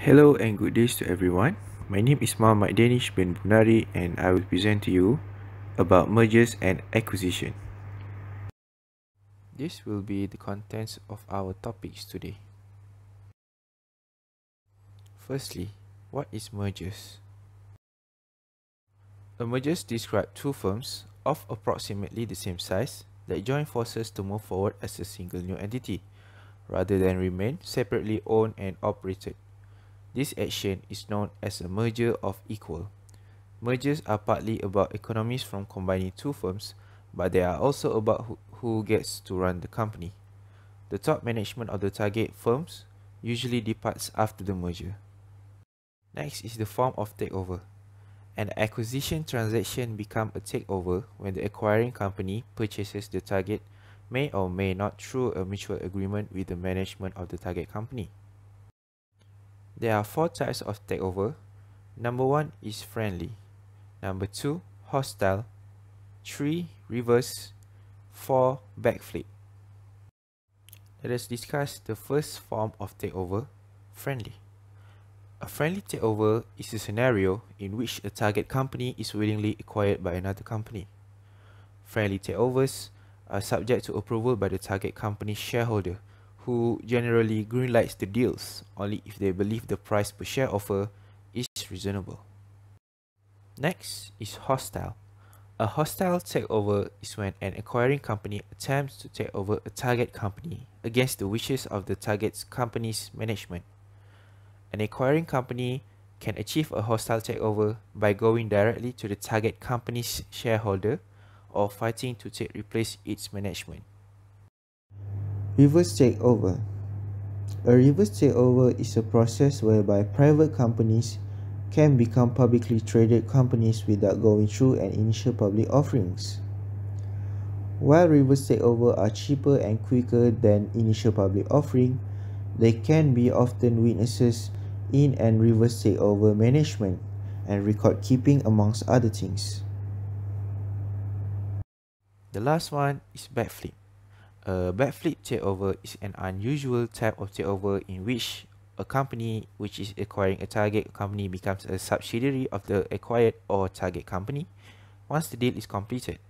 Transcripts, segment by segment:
Hello and good days to everyone. My name is Muhammad Danish bin Bunari and I will present to you about mergers and acquisition. This will be the contents of our topics today. Firstly, what is mergers? A merger describes two firms of approximately the same size that join forces to move forward as a single new entity, rather than remain separately owned and operated. This action is known as a merger of equal. Mergers are partly about economies from combining two firms, but they are also about who gets to run the company. The top management of the target firms usually departs after the merger. Next is the form of takeover. An acquisition transaction becomes a takeover when the acquiring company purchases the target, may or may not through a mutual agreement with the management of the target company. There are four types of takeover. Number 1 is friendly. Number 2, hostile. 3, reverse. 4, backflip. Let us discuss the first form of takeover, friendly. A friendly takeover is a scenario in which a target company is willingly acquired by another company. Friendly takeovers are subject to approval by the target company's shareholder, who generally greenlights the deals only if they believe the price per share offer is reasonable. Next is hostile. A hostile takeover is when an acquiring company attempts to take over a target company against the wishes of the target company's management. An acquiring company can achieve a hostile takeover by going directly to the target company's shareholder or fighting to replace its management. Reverse takeover. A reverse takeover is a process whereby private companies can become publicly traded companies without going through an initial public offerings. While reverse takeover are cheaper and quicker than initial public offering, they can be often weaknesses in and reverse takeover management and record keeping amongst other things. The last one is backflip. A backflip takeover is an unusual type of takeover in which a company which is acquiring a target company becomes a subsidiary of the acquired or target company once the deal is completed.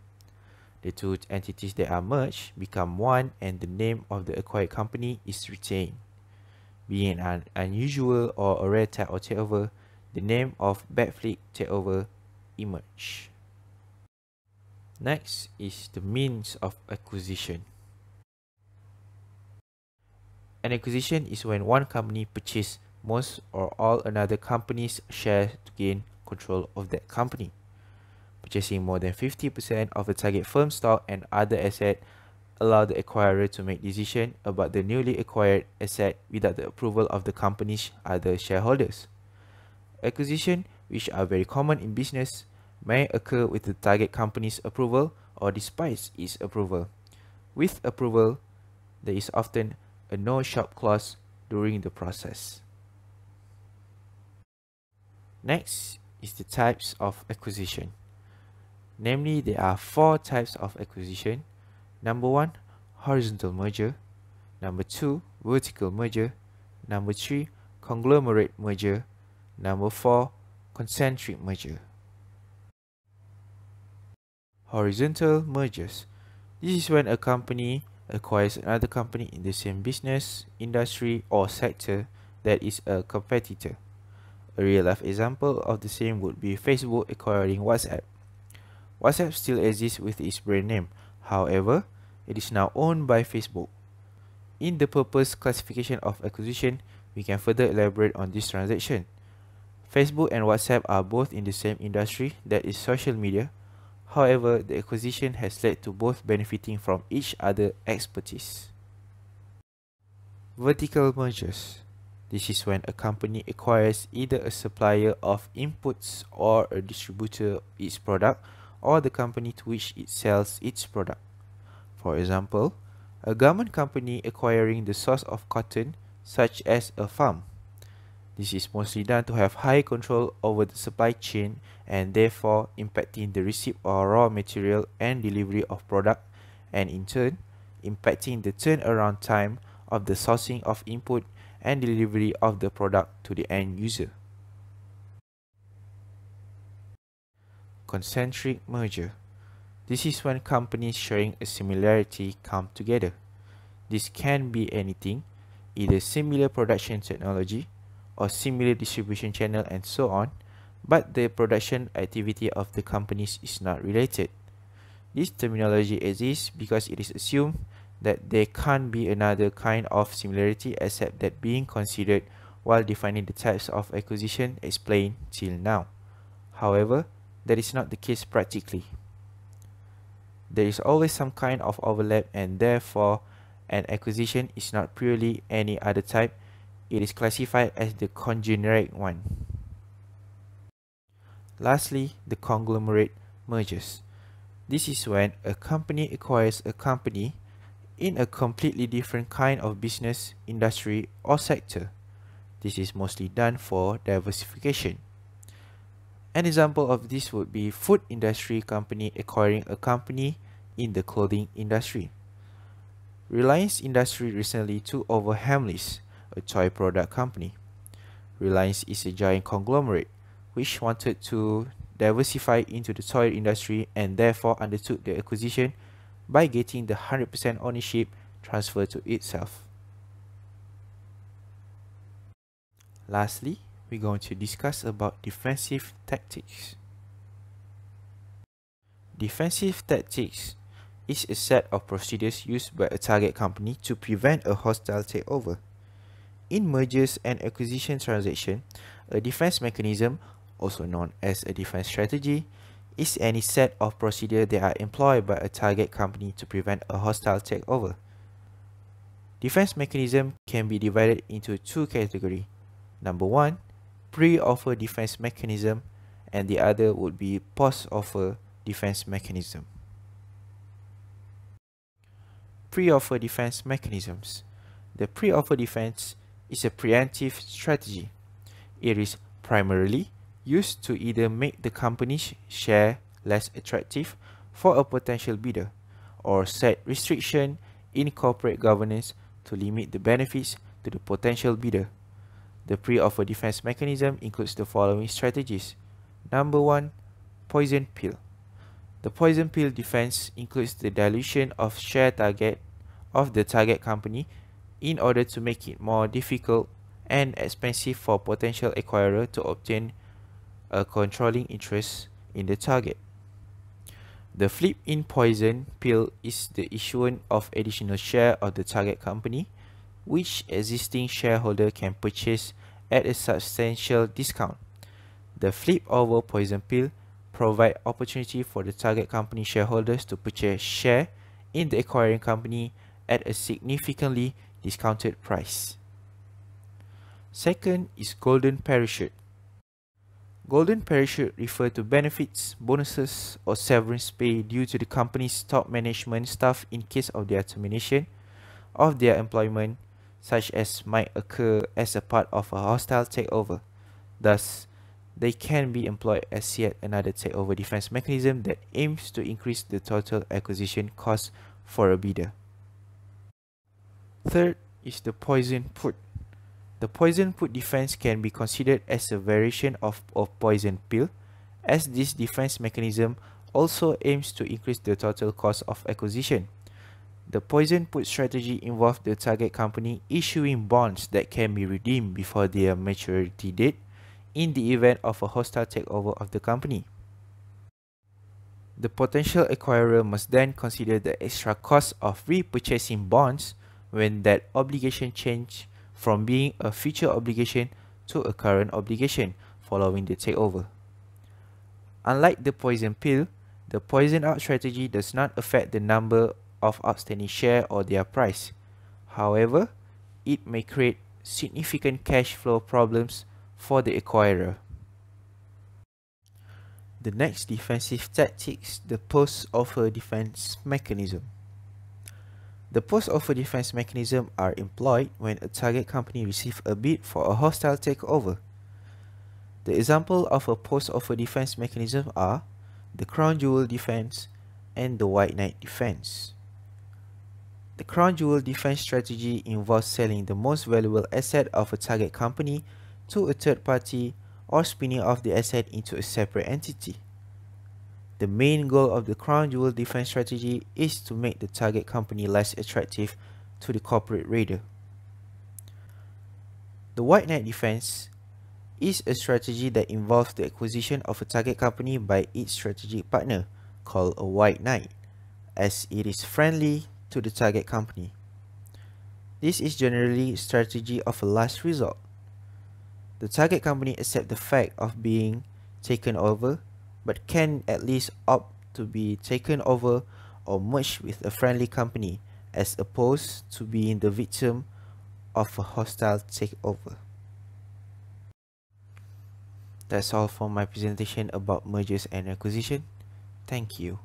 The two entities that are merged become one and the name of the acquired company is retained. Being an unusual or a rare type of takeover, the name of backflip takeover emerged. Next is the means of acquisition. An acquisition is when one company purchases most or all another company's shares to gain control of that company. Purchasing more than 50% of the target firm's stock and other assets allow the acquirer to make decisions about the newly acquired asset without the approval of the company's other shareholders. Acquisitions, which are very common in business, may occur with the target company's approval or despite its approval. With approval, there is often a no-shop clause during the process. Next is the types of acquisition. Namely, there are four types of acquisition. Number 1, horizontal merger. Number 2, vertical merger. Number 3, conglomerate merger. Number 4, concentric merger. Horizontal mergers. This is when a company acquires another company in the same business, industry, or sector that is a competitor. A real-life example of the same would be Facebook acquiring WhatsApp. WhatsApp still exists with its brand name, however, it is now owned by Facebook. In the purpose classification of acquisition, we can further elaborate on this transaction. Facebook and WhatsApp are both in the same industry, that is social media. However, the acquisition has led to both benefiting from each other's expertise. Vertical mergers. This is when a company acquires either a supplier of inputs or a distributor of its product or the company to which it sells its product. For example, a garment company acquiring the source of cotton, such as a farm. This is mostly done to have high control over the supply chain and therefore impacting the receipt of raw material and delivery of product, and in turn impacting the turnaround time of the sourcing of input and delivery of the product to the end user. Concentric merger. This is when companies sharing a similarity come together. This can be anything, either similar production technology or similar distribution channel and so on, but the production activity of the companies is not related. This terminology exists because it is assumed that there can't be another kind of similarity except that being considered while defining the types of acquisition explained till now. However, that is not the case practically. There is always some kind of overlap, and therefore an acquisition is not purely any other type, it is classified as the conglomerate one. Lastly, the conglomerate mergers. This is when a company acquires a company in a completely different kind of business, industry, or sector. This is mostly done for diversification. An example of this would be food industry company acquiring a company in the clothing industry. Reliance Industry recently took over Hamleys, a toy product company. Reliance is a giant conglomerate which wanted to diversify into the toy industry and therefore undertook the acquisition by getting the 100% ownership transferred to itself. Lastly, we're going to discuss about defensive tactics. Defensive tactics is a set of procedures used by a target company to prevent a hostile takeover. In mergers and acquisition transactions, a defense mechanism, also known as a defense strategy, is any set of procedures that are employed by a target company to prevent a hostile takeover. Defense mechanism can be divided into two categories. Number one, pre-offer defense mechanism, and the other would be post-offer defense mechanism. Pre-offer defense mechanisms. The pre-offer defense is a preemptive strategy. It is primarily used to either make the company's share less attractive for a potential bidder or set restriction in corporate governance to limit the benefits to the potential bidder. The pre-offer defense mechanism includes the following strategies. Number one, poison pill. The poison pill defense includes the dilution of share target of the target company in order to make it more difficult and expensive for potential acquirer to obtain a controlling interest in the target. The flip-in poison pill is the issuance of additional share of the target company, which existing shareholder can purchase at a substantial discount. The flip-over poison pill provide opportunity for the target company shareholders to purchase share in the acquiring company at a significantly discounted price. Second is golden parachute. Golden parachute refer to benefits, bonuses, or severance pay due to the company's top management staff in case of their termination of their employment, such as might occur as a part of a hostile takeover. Thus, they can be employed as yet another takeover defense mechanism that aims to increase the total acquisition cost for a bidder. Third is the poison put. The poison put defense can be considered as a variation of poison pill, as this defense mechanism also aims to increase the total cost of acquisition. The poison put strategy involves the target company issuing bonds that can be redeemed before their maturity date in the event of a hostile takeover of the company. The potential acquirer must then consider the extra cost of repurchasing bonds when that obligation changes from being a future obligation to a current obligation following the takeover. Unlike the poison pill, the poison out strategy does not affect the number of outstanding share or their price. However, it may create significant cash flow problems for the acquirer. The next defensive tactics, the post-offer defense mechanism. The post-offer defense mechanism are employed when a target company receives a bid for a hostile takeover. The example of a post-offer defense mechanism are the crown jewel defense and the white knight defense. The crown jewel defense strategy involves selling the most valuable asset of a target company to a third party or spinning off the asset into a separate entity. The main goal of the crown jewel defense strategy is to make the target company less attractive to the corporate raider. The white knight defense is a strategy that involves the acquisition of a target company by its strategic partner, called a white knight, as it is friendly to the target company. This is generally a strategy of a last resort. The target company accepts the fact of being taken over, but can at least opt to be taken over or merged with a friendly company, as opposed to being the victim of a hostile takeover. That's all for my presentation about mergers and acquisition. Thank you.